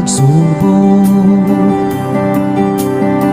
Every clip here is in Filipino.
pagsubok,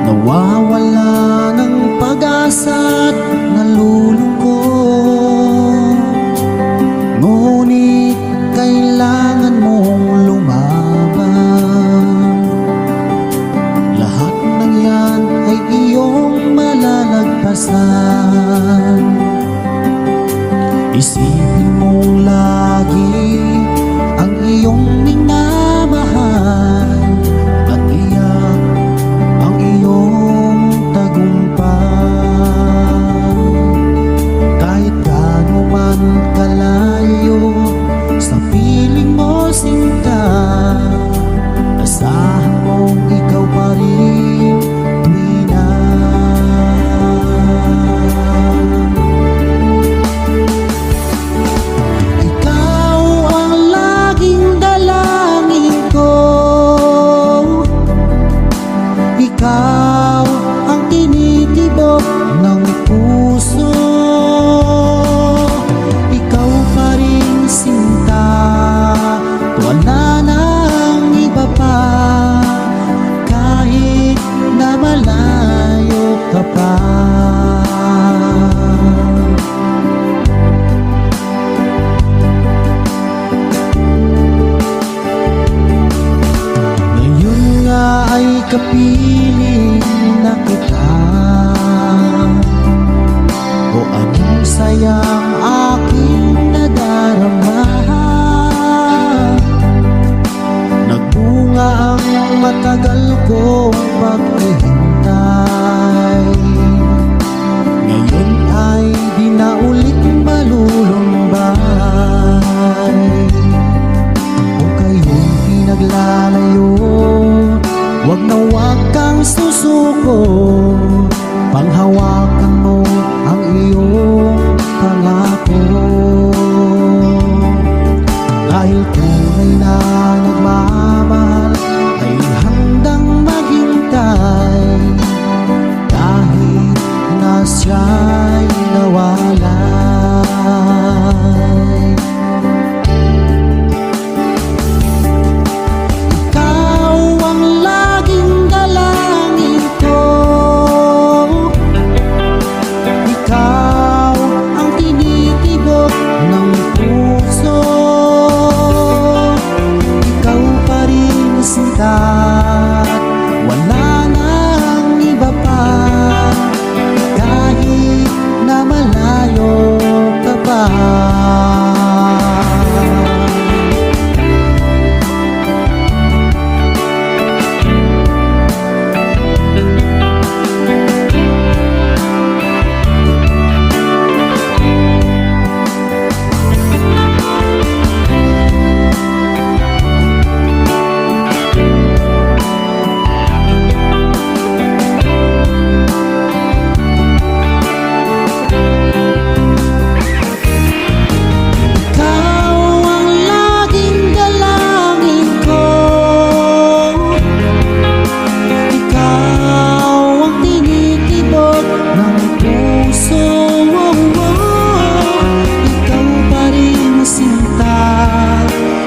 nawawala ng pag-asa't nalulungkot. Ngunit kailangan mong lumaban. Lahat ng yan ay iyong malalagpasan. Isipin mong lagi ang iyong minamahal at iyak ang iyong tagumpay. Kahit gaano man kalayo sa piling mo sinta, asahan mong ikaw pa rin tuwi na. Ikaw ang laging dalangin ko, ikaw ang tinitibok ng puso. Ikaw pa rin sinta, wala nang iba pa, kahit na malayo ka pa. Ngayon nga ay kapiling na kita, o anong sayang aking nadarama. Nagbunga ang matagal kong paghihintay, ngayon ay di na ulit malulumbay. Kung kayo'y pinaglalayo, wag na wag kang susuko, panghawakan mo ang iyong pangako. Dahil tunay na nagmamahal ay handang maghintay, kahit na siya'y nawalay. Ikaw ang laging dalangin ko, ikaw ang tinitibok ng puso. Ikaw pa rin sinta, wala nang iba pa, kahit na malayo ka pa.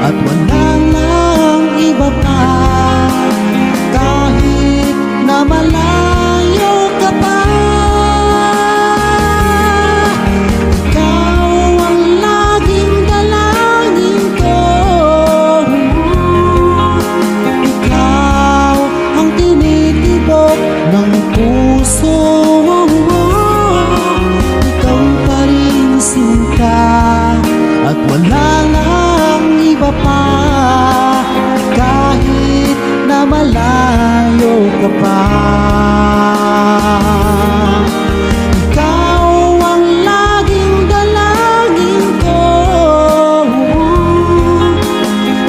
At wala nang iba pa, kahit na malayo ka pa. Ikaw ang laging dalangin ko, ikaw ang tinitibok ng puso. Ikaw pa rin sinta, at wala nang iba pa, kahit na malayo ka pa. Ikaw ang laging dalangin ko,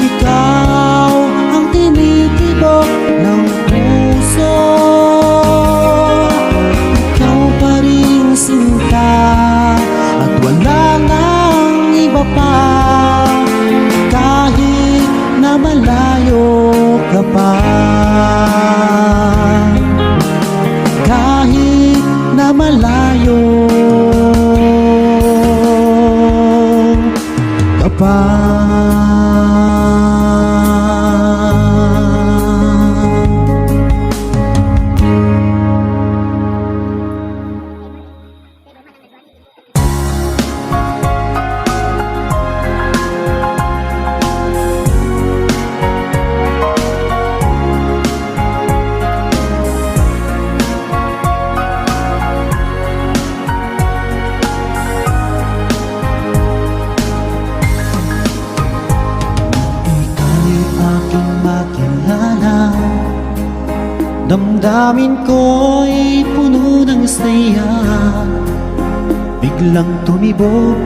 ikaw ang tinitibok ng puso. Ikaw pa rin sinta, at wala nang iba pa, kahit na malayo ka pa. Kahit na malayo ka pa. damdamin ko'y puno ng saya. Biglang tumibok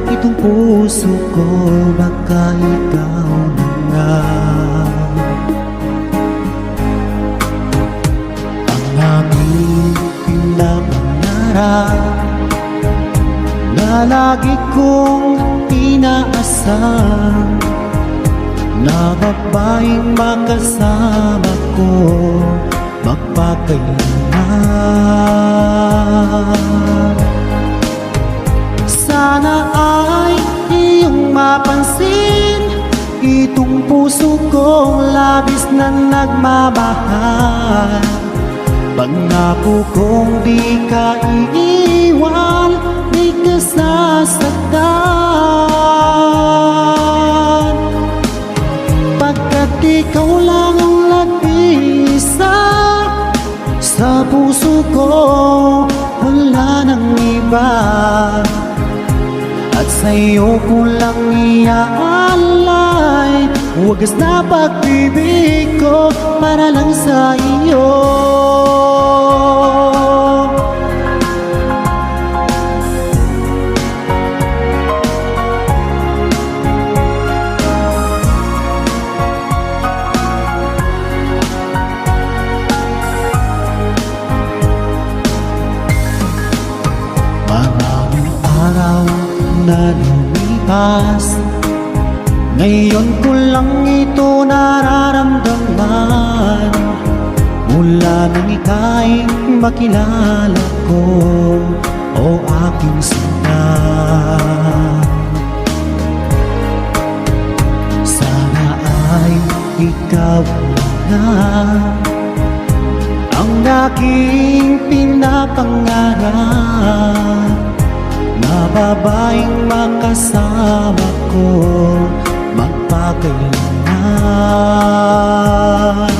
itong puso ko, baka ikaw na nga ang aming pinapangarap na lagi kong inaasam, na babaeng makasama ko magpakailanman. Sana ay iyong mapansin itong puso kong labis na nagmamahal. Pangako kong di ka iiwan, di ka sasaktan, pagkat ikaw lang ang nag-iisa sa puso ko, wala nang iba. At sa'yo ko lang iaalay wagas na pag-ibig ko para lang sa iyo. Maraming araw na lumipas, ngayon ko lang ito nararamdaman. Mula nang ika'y makilala ko, o aking sinta, sana ay ikaw na ang aking pinapangarap, na babaeng makasama ko magpakailanman.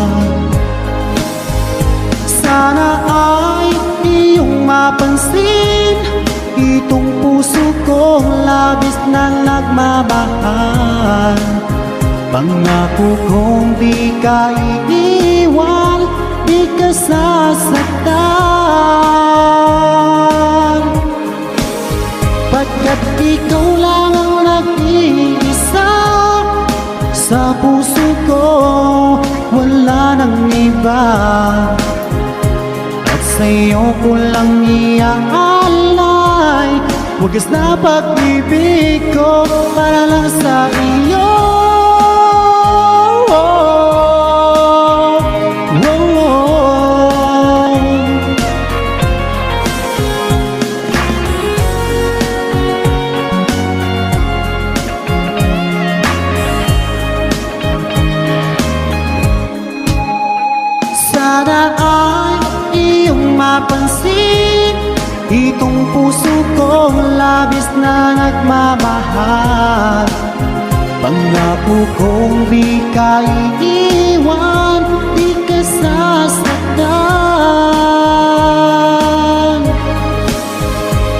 Sana ay iyong mapansin itong puso kong labis na nagmamahal. Pangako kong di ka iiwan, di ka sasaktan, pagkat ikaw lang ang nag-iisa sa puso ko, wala nang iba. At sa'yo ko lang iaalay wagas na pag-ibig ko para lang sa iyo. Sana ay iyong mapansin itong puso kong labis na nagmamahal. Pangako kong di ka iiwan, di ka sasaktan,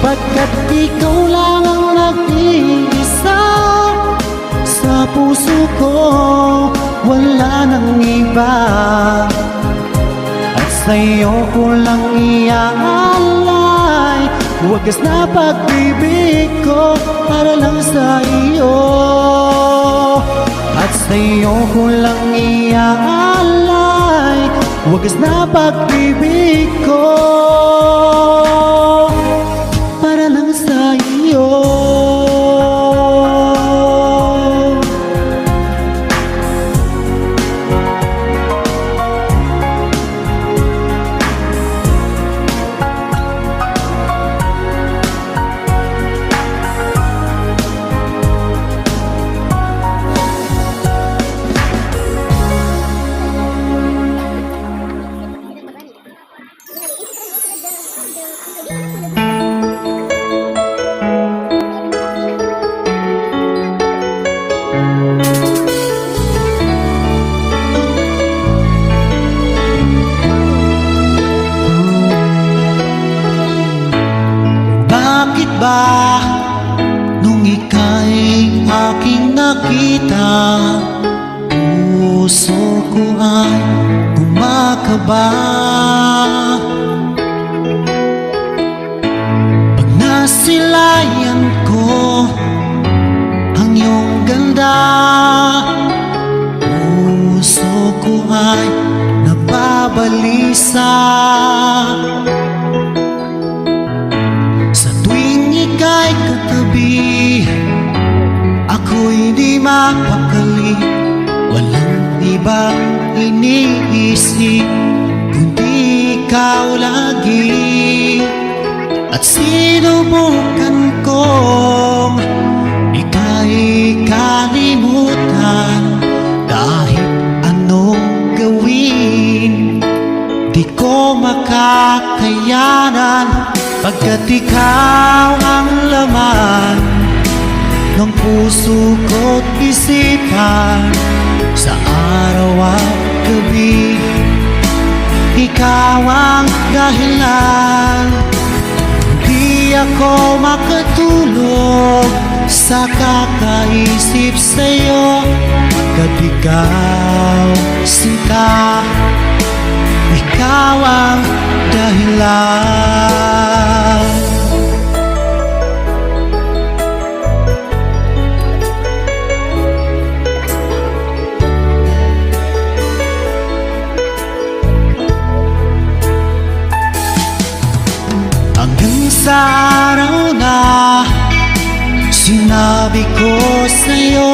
pagkat ikaw lang ang nag-iisa sa puso ko, wala nang iba. Sa'yo ko lang iaalay wagas na pag-ibig ko para lang sa iyo. At sa'yo ko lang iaalay wagas na pag-ibig ko para lang sa iyo. Bakit ba nung ika'y aking nakita, puso ko ay ka ba? Pag nasilayan ko ang iyong ganda, puso ko ay nababalisa. Sa tuwing ika'y katabi, ako'y di mapakali. Walang ibang iniisip kundi ikaw lagi. At sinubukan kong ika'y kalimutan. Kahit anong gawin, di ko makakayanan. Pagkat ikaw ang laman ng puso ko't isipan. Sa araw at gabi, ikaw ang dahilan. Di ako makatulog sa kakaisip sa'yo. Pagkat ikaw, sinta, ikaw ang dahilan. Hanggang sa araw na sinabi ko sa'yo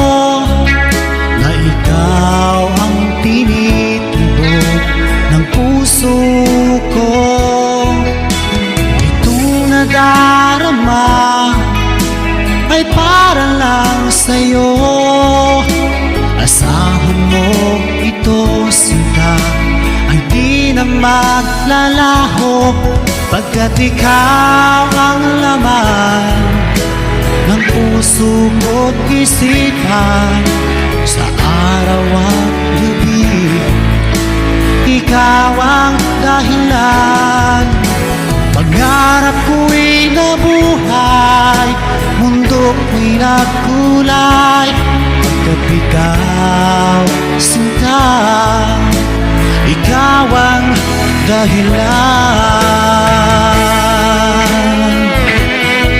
na ikaw ang tinitubog ng puso ko. Itong nadarama ay para lang sa'yo. Asahan mo ito, sinta, ay di na maglalaho. Pagkat ikaw ang laman ng puso ko't isipan. Sa araw at gabi, ikaw ang dahilan. Pangarap ko'y nabuhay, mundo ko'y nagkulay. Pagkat ikaw, sinta, ikaw ang dahilan.